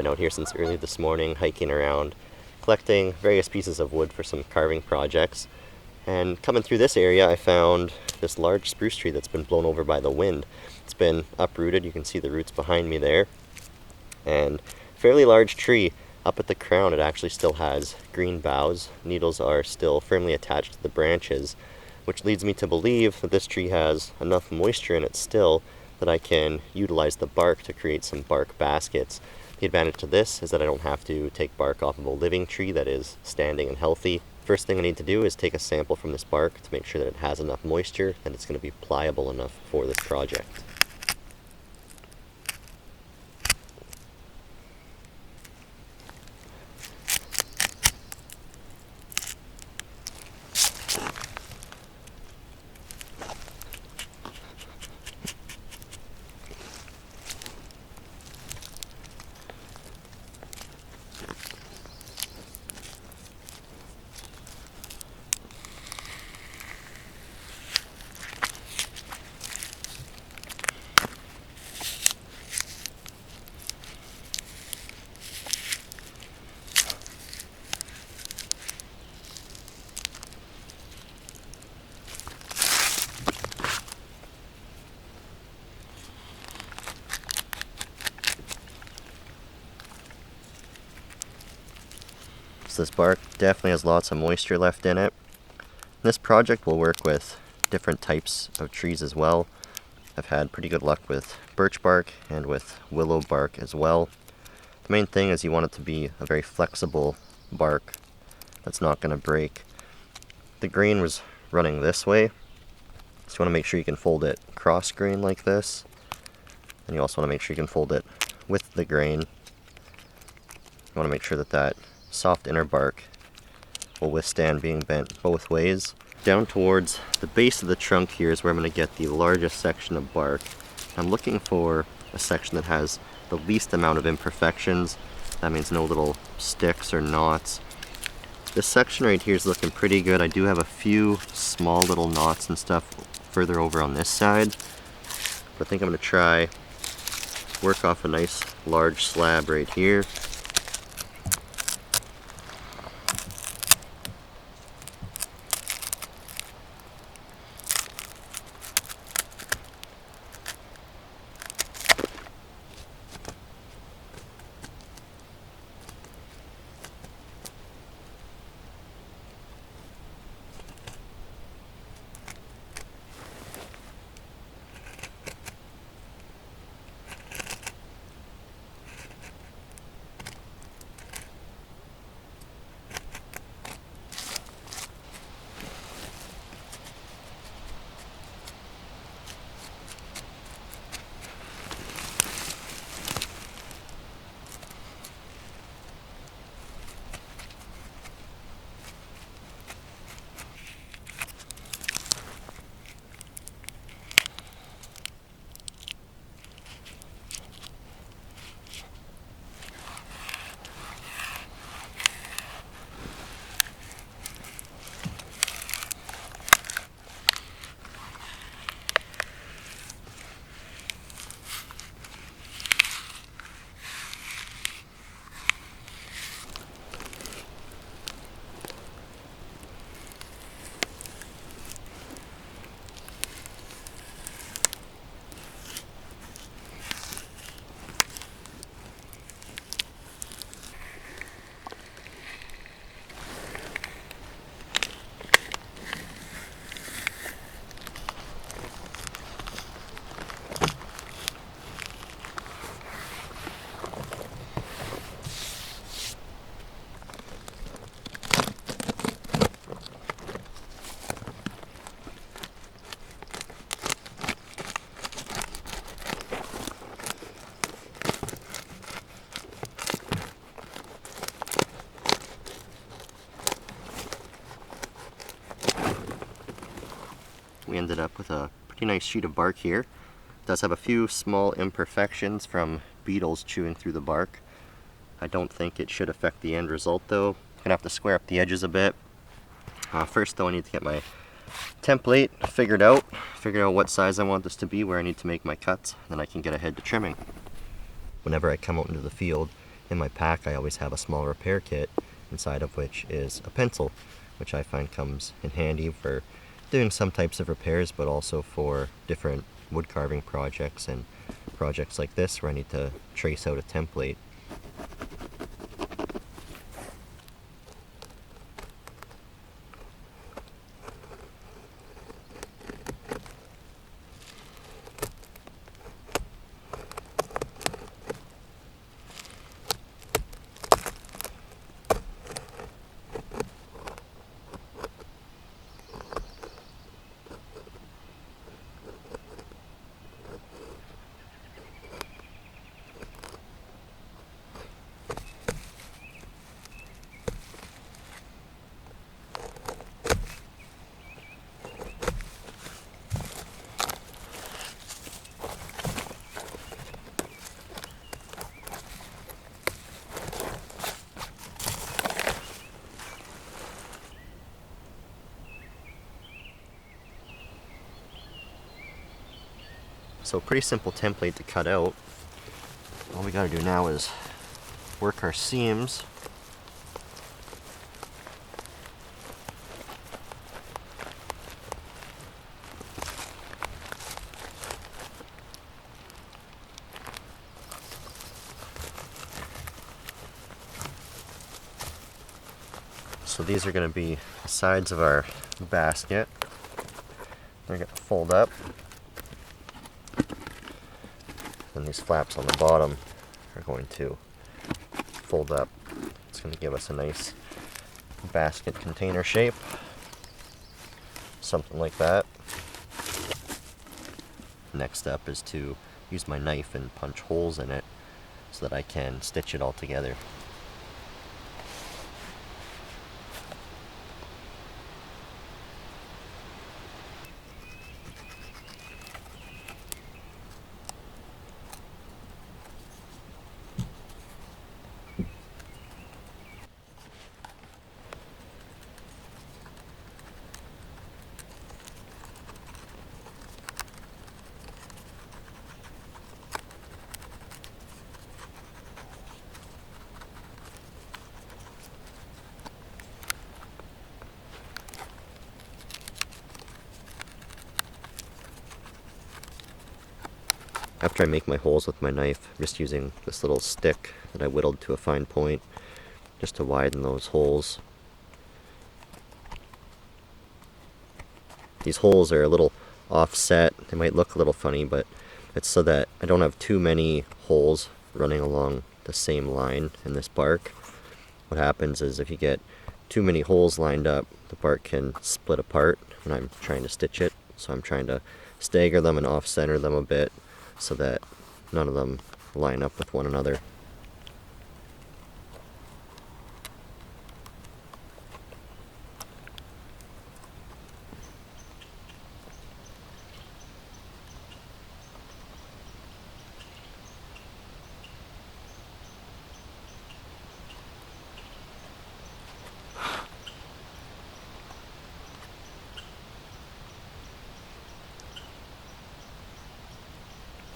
Been out here since early this morning, hiking around, collecting various pieces of wood for some carving projects. And coming through this area, I found this large spruce tree that's been blown over by the wind. It's been uprooted, you can see the roots behind me there. And fairly large tree. Up at the crown, it actually still has green boughs. Needles are still firmly attached to the branches, which leads me to believe that this tree has enough moisture in it still that I can utilize the bark to create some bark baskets. The advantage to this is that I don't have to take bark off of a living tree that is standing and healthy. First thing I need to do is take a sample from this bark to make sure that it has enough moisture and it's going to be pliable enough for this project. This bark definitely has lots of moisture left in it. This project will work with different types of trees as well. I've had pretty good luck with birch bark and with willow bark as well. The main thing is you want it to be a very flexible bark that's not going to break. The grain was running this way, so you want to make sure you can fold it cross grain like this. And you also want to make sure you can fold it with the grain. You want to make sure that that soft inner bark will withstand being bent both ways. Down towards the base of the trunk here is where I'm going to get the largest section of bark. I'm looking for a section that has the least amount of imperfections. That means no little sticks or knots. This section right here is looking pretty good. I do have a few small little knots and stuff further over on this side, but I think I'm going to try work off a nice large slab right here. We ended up with a pretty nice sheet of bark here. It does have a few small imperfections from beetles chewing through the bark. I don't think it should affect the end result though. I'm gonna have to square up the edges a bit. First though, I need to get my template figured out what size I want this to be, where I need to make my cuts, then I can get ahead to trimming. Whenever I come out into the field, In my pack I always have a small repair kit, inside of which is a pencil, which I find comes in handy for doing some types of repairs, but also for different wood carving projects and projects like this where I need to trace out a template. So pretty simple template to cut out. All we gotta do now is work our seams. So these are going to be the sides of our basket. They're going to fold up. And these flaps on the bottom are going to fold up. It's going to give us a nice basket container shape. Something like that. Next step is to use my knife and punch holes in it so that I can stitch it all together. After I make my holes with my knife, I'm just using this little stick that I whittled to a fine point just to widen those holes. These holes are a little offset. They might look a little funny, but it's so that I don't have too many holes running along the same line in this bark. What happens is if you get too many holes lined up, the bark can split apart when I'm trying to stitch it. So I'm trying to stagger them and off-center them a bit so that none of them line up with one another.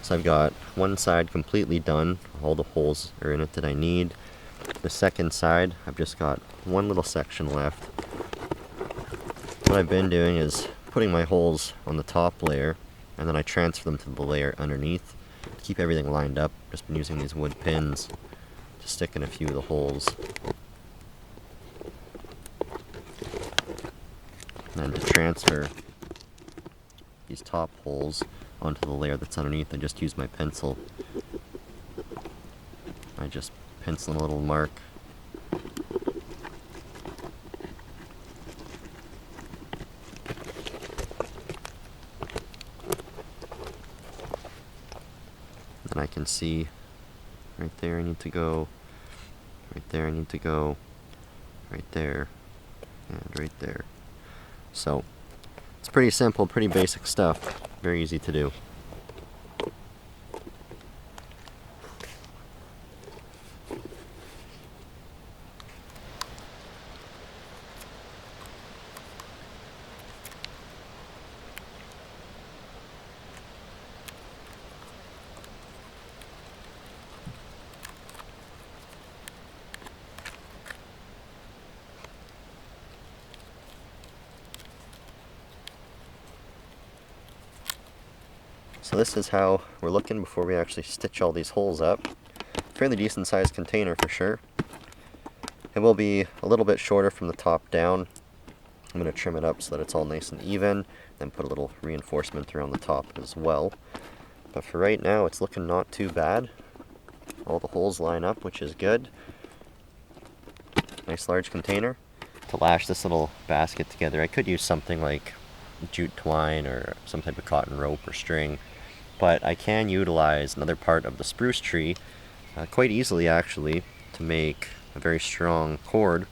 So I've got one side completely done. All the holes are in it that I need. The second side, I've just got one little section left. What I've been doing is putting my holes on the top layer, and then I transfer them to the layer underneath to keep everything lined up. Just been using these wood pins to stick in a few of the holes. And then to transfer these top holes onto the layer that's underneath, I just use my pencil. I just pencil in a little mark. And I can see right there I need to go, right there I need to go, right there, and right there. So it's pretty simple, pretty basic stuff. Very easy to do. So this is how we're looking before we actually stitch all these holes up. Fairly decent sized container for sure. It will be a little bit shorter from the top down. I'm going to trim it up so that it's all nice and even, then put a little reinforcement around the top as well. But for right now, it's looking not too bad. All the holes line up, which is good. Nice large container. To lash this little basket together, I could use something like jute twine or some type of cotton rope or string, but I can utilize another part of the spruce tree quite easily actually to make a very strong cord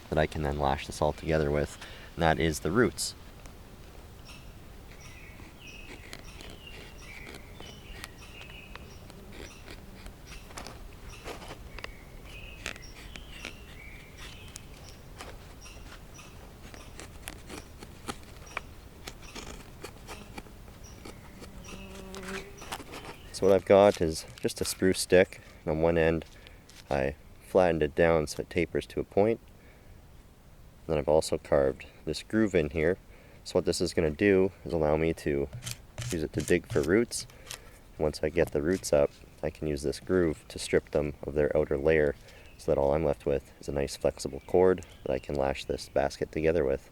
that I can then lash this all together with, and that is the roots. So what I've got is just a spruce stick, and on one end I flattened it down so it tapers to a point. Then I've also carved this groove in here. So what this is going to do is allow me to use it to dig for roots. Once I get the roots up, I can use this groove to strip them of their outer layer so that all I'm left with is a nice flexible cord that I can lash this basket together with.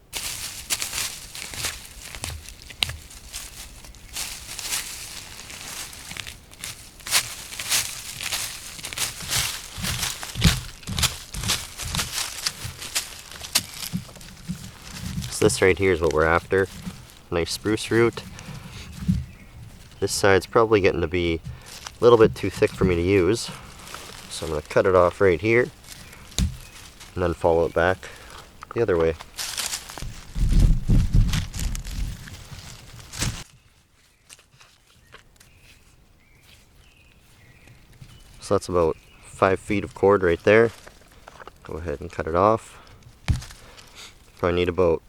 So this right here is what we're after. Nice spruce root. This side's probably getting to be a little bit too thick for me to use. So I'm going to cut it off right here and then follow it back the other way. So that's about 5 feet of cord right there. Go ahead and cut it off. Probably need about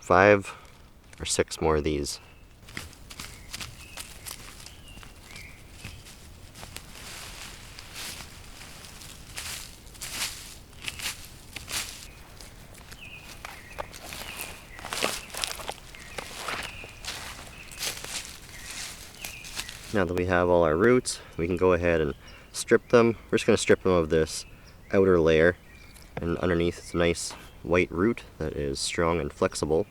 5 or 6 more of these. Now that we have all our roots, we can go ahead and strip them. We're just going to strip them of this outer layer, and underneath is a nice white root that is strong and flexible.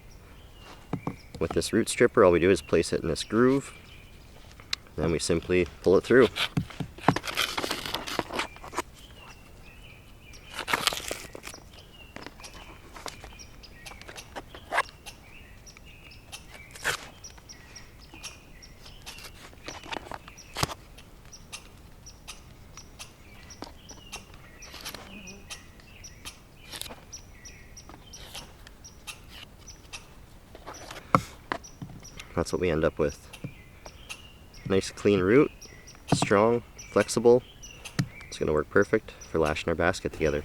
With this root stripper, all we do is place it in this groove, then we simply pull it through. That's what we end up with. Nice clean root, strong, flexible. It's going to work perfect for lashing our basket together.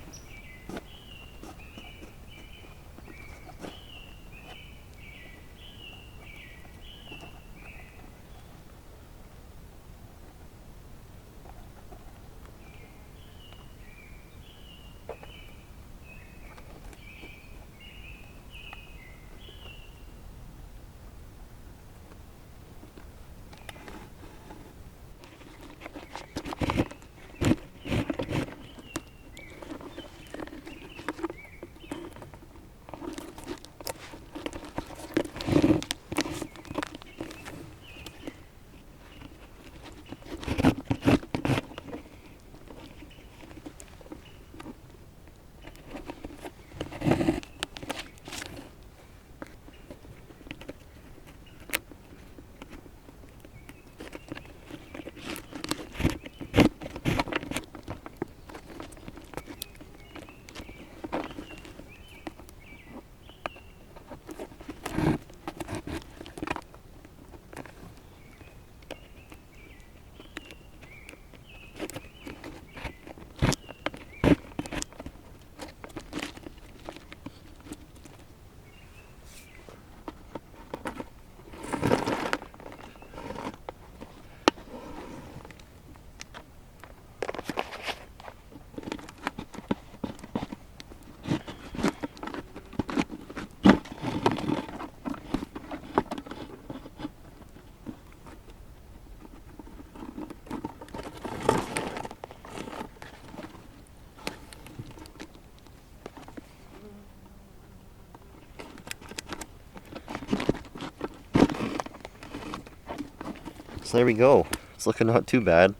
So there we go. It's looking not too bad.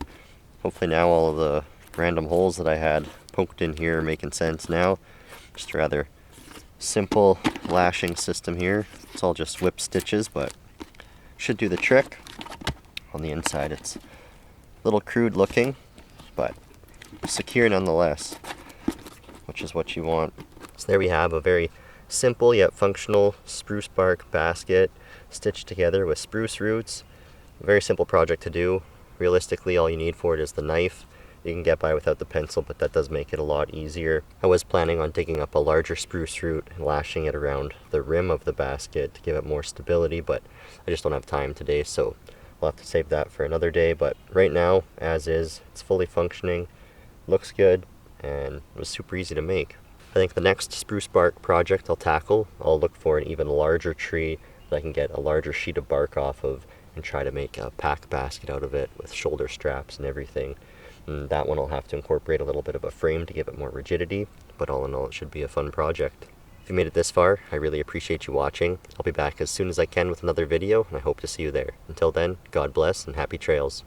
Hopefully now all of the random holes that I had poked in here are making sense now. Just a rather simple lashing system here. It's all just whip stitches, but should do the trick. On the inside it's a little crude looking, but secure nonetheless, which is what you want. So there we have a very simple yet functional spruce bark basket stitched together with spruce roots. A very simple project to do. Realistically, all you need for it is the knife. You can get by without the pencil, but that does make it a lot easier. I was planning on digging up a larger spruce root and lashing it around the rim of the basket to give it more stability, but I just don't have time today, so we'll have to save that for another day. But right now, as is, it's fully functioning, looks good, and it was super easy to make. I think the next spruce bark project I'll look for an even larger tree that I can get a larger sheet of bark off of and try to make a pack basket out of it with shoulder straps and everything. And that one I'll have to incorporate a little bit of a frame to give it more rigidity, but all in all it should be a fun project. If you made it this far, I really appreciate you watching. I'll be back as soon as I can with another video, and I hope to see you there. Until then, God bless and happy trails.